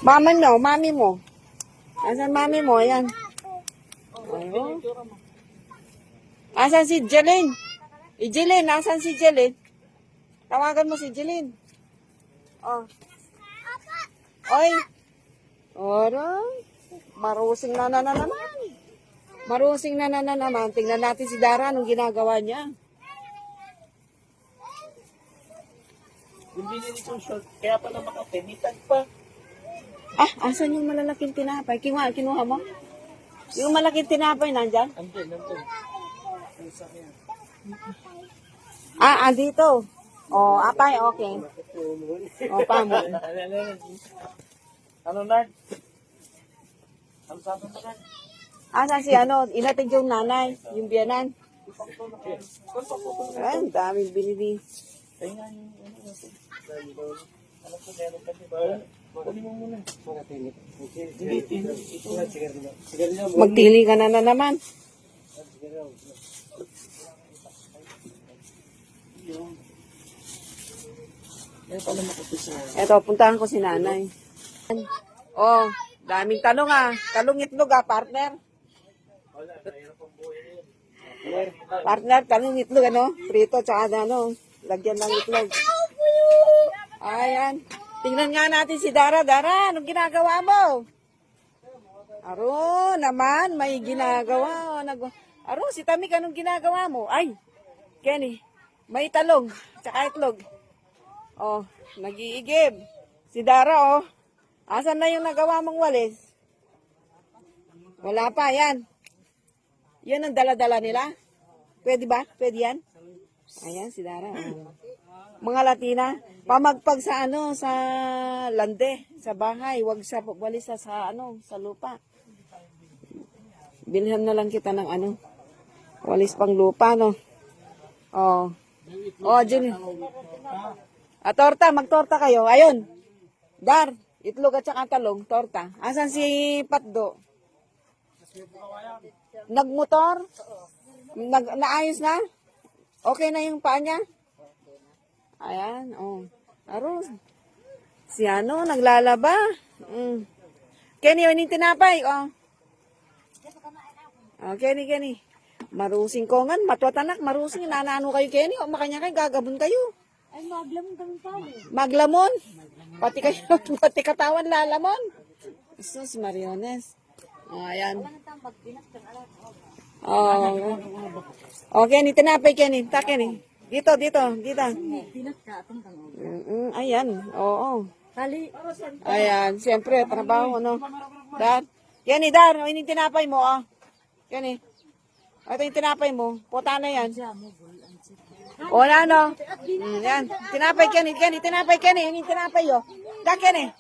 Mami mo. Asan mami mo? Ayan. Ayun. Asan si Jeline? Jeline, asan si Jeline? Tawagan mo si Jeline. Oh. Oy. Ora. Marusing na naman. Marusing na naman. Tingnan natin si Dara anong ginagawa niya. Yung binili kong short, kaya pala makapinitan pa. Asan yung malalaking tinapay? Kinuha mo? Yung malaking tinapay nandyan? Andun. Andito. Apay, okay. Pamo. Ano, Nard? Ano sabi mo, Nard? Asan si inatid yung nanay, yung biyanan. Ay, daming binili. Kaya nga yung ano po, meron ka diba? Kunin mo muna. Magtili ka na naman. Eto, puntahan ko si nanay. Daming talong Talong itlog partner. Partner, talong itlog Prito, tsaka lagyan ng itlog. Ayan. Tingnan nga natin si Dara. Dara, anong ginagawa mo? Aro, naman, may ginagawa. Aro, si Tamik, anong ginagawa mo? Ay, Kenny, may talong, tsaka itlog. Nag-iigib. Si Dara, asan na yung nagawa mong walis? Wala pa, yan. Yan ang dala-dala nila. Pwede ba? Pwede yan? Ayan, si Dara. Mga Latina, pamagpag sa sa lande, sa bahay, wag sa walis sa lupa. Bilhan na lang kita ng walis pang lupa, no? Jun. Torta, magtorta kayo. Ayun. Dar, itlog at saka talong, torta. Asan si Patdo? Nagmotor? Naayos na? Okay na yung paa niya? Ayan, Aro. Si naglalaba. Kenny, yun yung tinapay, Kenny. Marusing ko nga, matwatanak, marusing. Nanano kayo, Kenny, makanya kayo, gagabon kayo. Ay, maglamon kami pa. Maglamon? Pati kayo, pati katawan lalamon. Sus, Mariones. Ayan. Kenny, tinapay, Kenny. Kenny. Dito. Ayan, oo. Ayan, siyempre, trabaho, Dar. Kenny, Dar, yung tinapay mo, Kenny. Ito yung tinapay mo. Puta na yan. Yan. Tinapay, Kenny. Tinapay, Kenny. Yung tinapay, Da, Kenny.